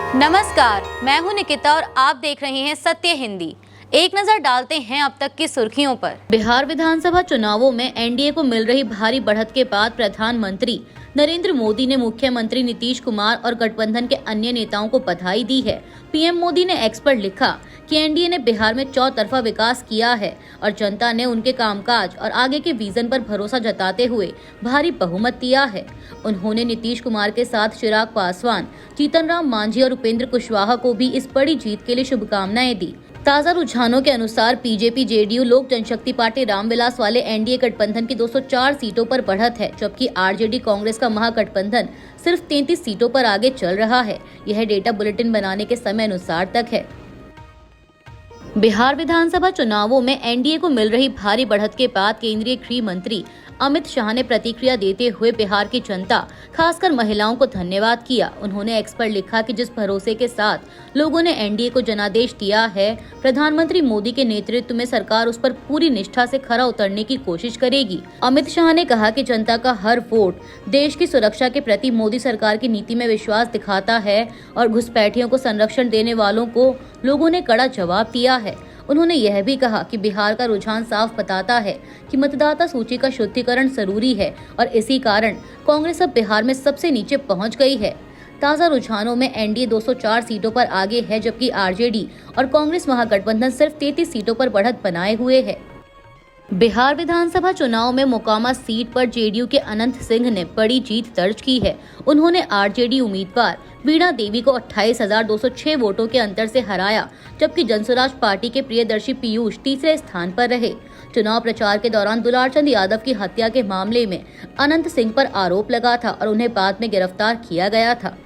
नमस्कार, मैं हूं निकिता और आप देख रहे हैं सत्य हिंदी। एक नजर डालते हैं अब तक की सुर्खियों पर। बिहार विधानसभा चुनावों में एनडीए को मिल रही भारी बढ़त के बाद प्रधानमंत्री नरेंद्र मोदी ने मुख्यमंत्री नीतीश कुमार और गठबंधन के अन्य नेताओं को बधाई दी है। पीएम मोदी ने एक्स पर लिखा कि एनडीए ने बिहार में चौतरफा विकास किया है और जनता ने उनके कामकाज और आगे के विजन पर भरोसा जताते हुए भारी बहुमत दिया है। उन्होंने नीतीश कुमार के साथ चिराग पासवान, जीतन राम मांझी और उपेंद्र कुशवाहा को भी इस बड़ी जीत के लिए शुभकामनाएं दी। ताजा रुझानों के अनुसार बीजेपी, जेडीयू, लोक जनशक्ति पार्टी रामविलास वाले एनडीए गठबंधन की 204 सीटों पर बढ़त है, जबकि आरजेडी कांग्रेस का महागठबंधन सिर्फ 33 सीटों पर आगे चल रहा है। यह डेटा बुलेटिन बनाने के समय अनुसार तक है। बिहार विधानसभा चुनावों में एनडीए को मिल रही भारी बढ़त के बाद केंद्रीय गृह मंत्री अमित शाह ने प्रतिक्रिया देते हुए बिहार की जनता, खासकर महिलाओं को धन्यवाद किया। उन्होंने एक्स पर लिखा कि जिस भरोसे के साथ लोगों ने एनडीए को जनादेश दिया है, प्रधानमंत्री मोदी के नेतृत्व में सरकार उस पर पूरी निष्ठा से खरा उतरने की कोशिश करेगी। अमित शाह ने कहा कि जनता का हर वोट देश की सुरक्षा के प्रति मोदी सरकार की नीति में विश्वास दिखाता है और घुसपैठियों को संरक्षण देने वालों को लोगों ने कड़ा जवाब दिया है। उन्होंने यह भी कहा कि बिहार का रुझान साफ बताता है कि मतदाता सूची का शुद्धिकरण जरूरी है और इसी कारण कांग्रेस अब बिहार में सबसे नीचे पहुंच गई है। ताजा रुझानों में एनडीए 204 सीटों पर आगे है, जबकि आरजेडी और कांग्रेस महागठबंधन सिर्फ 33 सीटों पर बढ़त बनाए हुए है। बिहार विधानसभा चुनाव में मोकामा सीट पर जेडीयू के अनंत सिंह ने बड़ी जीत दर्ज की है। उन्होंने आरजेडी उम्मीदवार वीणा देवी को 28,206 वोटों के अंतर से हराया, जबकि जनसुराज पार्टी के प्रियदर्शी पीयूष तीसरे स्थान पर रहे। चुनाव प्रचार के दौरान दुलारचंद यादव की हत्या के मामले में अनंत सिंह पर आरोप लगा था और उन्हें बाद में गिरफ्तार किया गया था।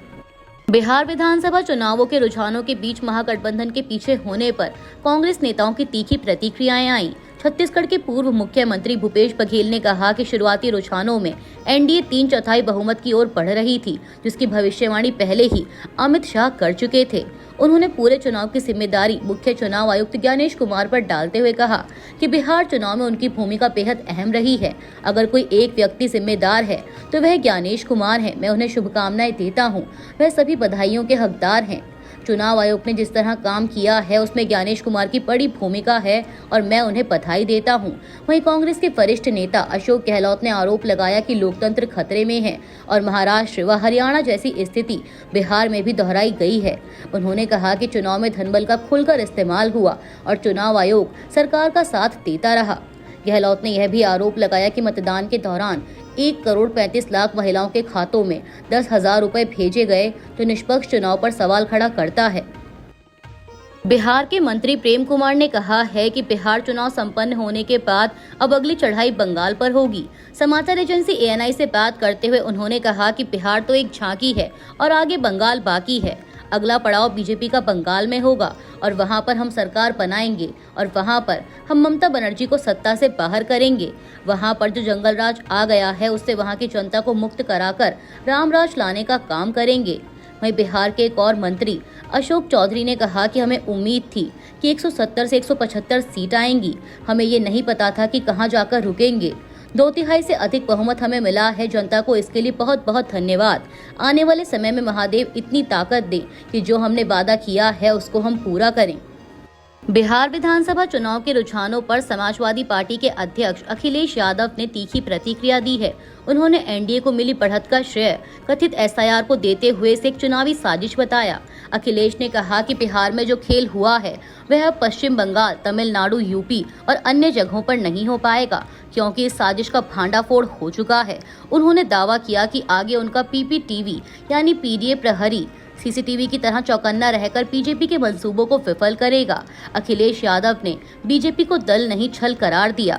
बिहार विधानसभा चुनावों के रुझानों के बीच महागठबंधन के पीछे होने पर कांग्रेस नेताओं की तीखी प्रतिक्रियाएं आई। छत्तीसगढ़ के पूर्व मुख्यमंत्री भूपेश बघेल ने कहा कि शुरुआती रुझानों में एनडीए 3/4 बहुमत की ओर बढ़ रही थी, जिसकी भविष्यवाणी पहले ही अमित शाह कर चुके थे। उन्होंने पूरे चुनाव की जिम्मेदारी मुख्य चुनाव आयुक्त ज्ञानेश कुमार पर डालते हुए कहा कि बिहार चुनाव में उनकी भूमिका बेहद अहम रही है। अगर कोई एक व्यक्ति जिम्मेदार है तो वह ज्ञानेश कुमार है। मैं उन्हें शुभकामनाएं देता हूं, वह सभी बधाइयों के हकदार हैं। चुनाव आयोग ने जिस तरह काम किया है उसमें ज्ञानेश कुमार की बड़ी भूमिका है और मैं उन्हें बधाई देता हूं। वहीं कांग्रेस के वरिष्ठ नेता अशोक गहलोत ने आरोप लगाया कि लोकतंत्र खतरे में है और महाराष्ट्र व हरियाणा जैसी स्थिति बिहार में भी दोहराई गई है। उन्होंने कहा कि चुनाव में धनबल का खुलकर इस्तेमाल हुआ और चुनाव आयोग सरकार का साथ देता रहा। गहलोत ने यह भी आरोप लगाया कि मतदान के दौरान 1,35,00,000 महिलाओं के खातों में 10,000 रुपए भेजे गए, जो निष्पक्ष चुनाव पर सवाल खड़ा करता है। बिहार के मंत्री प्रेम कुमार ने कहा है कि बिहार चुनाव संपन्न होने के बाद अब अगली चढ़ाई बंगाल पर होगी। समाचार एजेंसी एएनआई से बात करते हुए उन्होंने कहा कि बिहार तो एक झांकी है और आगे बंगाल बाकी है। अगला पड़ाव बीजेपी का बंगाल में होगा और वहां पर हम सरकार बनाएंगे और वहां पर हम ममता बनर्जी को सत्ता से बाहर करेंगे। वहां पर जो जंगल राज आ गया है उससे वहां की जनता को मुक्त कराकर रामराज लाने का काम करेंगे। वहीं बिहार के एक और मंत्री अशोक चौधरी ने कहा कि हमें उम्मीद थी कि 170 से 175 सीट आएंगी। हमें ये नहीं पता था कि कहां जाकर रुकेंगे। 2/3 से अधिक बहुमत हमें मिला है। जनता को इसके लिए बहुत बहुत धन्यवाद। आने वाले समय में महादेव इतनी ताकत दे कि जो हमने वादा किया है उसको हम पूरा करें। बिहार विधानसभा चुनाव के रुझानों पर समाजवादी पार्टी के अध्यक्ष अखिलेश यादव ने तीखी प्रतिक्रिया दी है। उन्होंने एनडीए को मिली बढ़त का श्रेय कथित एसआईआर को देते हुए इसे एक चुनावी साजिश बताया। अखिलेश ने कहा कि बिहार में जो खेल हुआ है वह अब पश्चिम बंगाल, तमिलनाडु, यूपी और अन्य जगहों पर नहीं हो पाएगा, क्योंकि इस साजिश का भांडाफोड़ हो चुका है। उन्होंने दावा किया कि आगे उनका पीपीटीवी यानी पीडीए प्रहरी सीसीटीवी की तरह चौकन्ना रहकर बीजेपी के मंसूबों को विफल करेगा। अखिलेश यादव ने बीजेपी को दल नहीं छल करार दिया।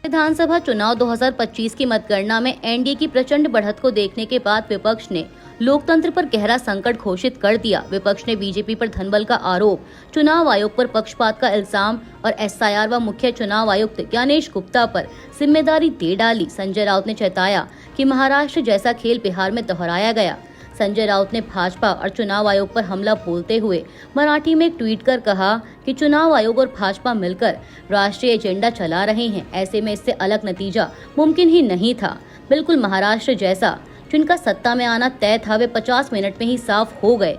विधानसभा चुनाव 2025 की मतगणना में एनडीए की प्रचंड बढ़त को देखने के बाद विपक्ष ने लोकतंत्र पर गहरा संकट घोषित कर दिया। विपक्ष ने बीजेपी पर धनबल का आरोप, चुनाव आयोग पर पक्षपात का इल्जाम और एसआईआर व मुख्य चुनाव आयुक्त ज्ञानेश गुप्ता पर जिम्मेदारी दे डाली। संजय राउत ने चेताया कि महाराष्ट्र जैसा खेल बिहार में दोहराया गया। संजय राउत ने भाजपा और चुनाव आयोग पर हमला बोलते हुए मराठी में एक ट्वीट कर कहा कि चुनाव आयोग और भाजपा मिलकर राष्ट्रीय एजेंडा चला रहे हैं। ऐसे में इससे अलग नतीजा मुमकिन ही नहीं था। बिल्कुल महाराष्ट्र जैसा जिनका सत्ता में आना तय था, वे 50 मिनट में ही साफ हो गए।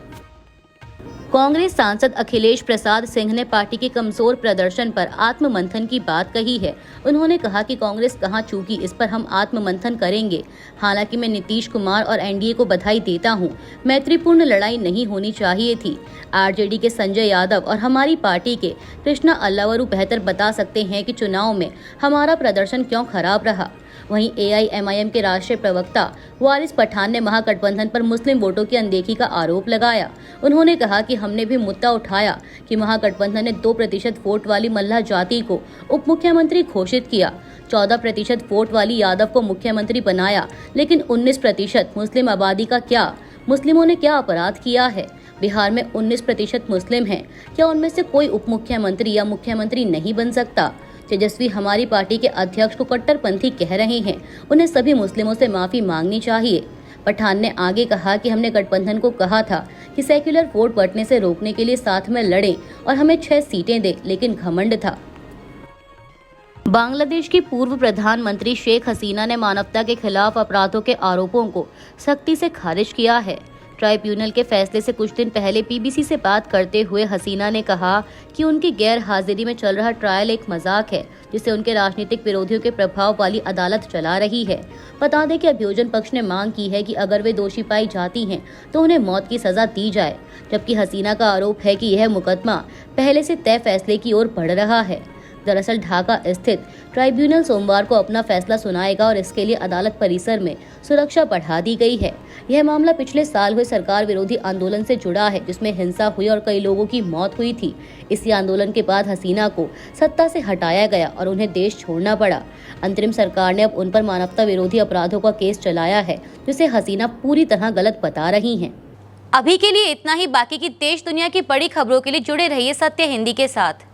कांग्रेस सांसद अखिलेश प्रसाद सिंह ने पार्टी के कमजोर प्रदर्शन पर आत्ममंथन की बात कही है। उन्होंने कहा कि कांग्रेस कहां चूकी, इस पर हम आत्ममंथन करेंगे। हालांकि मैं नीतीश कुमार और एनडीए को बधाई देता हूं। मैत्रीपूर्ण लड़ाई नहीं होनी चाहिए थी। आरजेडी के संजय यादव और हमारी पार्टी के कृष्णा अल्लावरू बेहतर बता सकते हैं कि चुनाव में हमारा प्रदर्शन क्यों खराब रहा। वहीं एआईएमआईएम के राष्ट्रीय प्रवक्ता वारिस पठान ने महागठबंधन पर मुस्लिम वोटों की अनदेखी का आरोप लगाया। उन्होंने कहा कि हमने भी मुद्दा उठाया कि महागठबंधन ने 2% वोट वाली मल्लाह जाति को उप मुख्यमंत्री घोषित किया, 14% वोट वाली यादव को मुख्यमंत्री बनाया, लेकिन 19% मुस्लिम आबादी का क्या, मुस्लिमों ने क्या अपराध किया है? बिहार में 19% मुस्लिम हैं, क्या उनमें से कोई उप मुख्यमंत्री या मुख्यमंत्री नहीं बन सकता? तेजस्वी हमारी पार्टी के अध्यक्ष को कट्टरपंथी कह रहे हैं, उन्हें सभी मुस्लिमों से माफी मांगनी चाहिए। पठान ने आगे कहा कि हमने गठबंधन को कहा था कि सेक्युलर वोट बंटने से रोकने के लिए साथ में लड़ें और हमें 6 सीटें दें, लेकिन घमंड था। बांग्लादेश की पूर्व प्रधानमंत्री शेख हसीना ने मानवता के खिलाफ अपराधों के आरोपों को सख्ती से खारिज किया है। ट्राइब्यूनल के फैसले से कुछ दिन पहले पीबीसी से बात करते हुए हसीना ने कहा कि उनकी गैर हाजिरी में चल रहा ट्रायल एक मजाक है, जिसे उनके राजनीतिक विरोधियों के प्रभाव वाली अदालत चला रही है। बता दें कि अभियोजन पक्ष ने मांग की है कि अगर वे दोषी पाई जाती हैं तो उन्हें मौत की सजा दी जाए, जबकि हसीना का आरोप है कि यह मुकदमा पहले से तय फैसले की ओर बढ़ रहा है। दरअसल ढाका स्थित ट्राइब्यूनल सोमवार को अपना फैसला सुनाएगा और इसके लिए अदालत परिसर में सुरक्षा बढ़ा दी गई है। यह मामला पिछले साल हुए सरकार विरोधी आंदोलन से जुड़ा है, जिसमें हिंसा हुई और कई लोगों की मौत हुई थी। इसी आंदोलन के बाद हसीना को सत्ता से हटाया गया और उन्हें देश छोड़ना पड़ा। अंतरिम सरकार ने अब उन पर मानवता विरोधी अपराधों का केस चलाया है, जिसे हसीना पूरी तरह गलत बता रही हैं। अभी के लिए इतना ही। बाकी की देश दुनिया की बड़ी खबरों के लिए जुड़े रहिए सत्य हिंदी के साथ।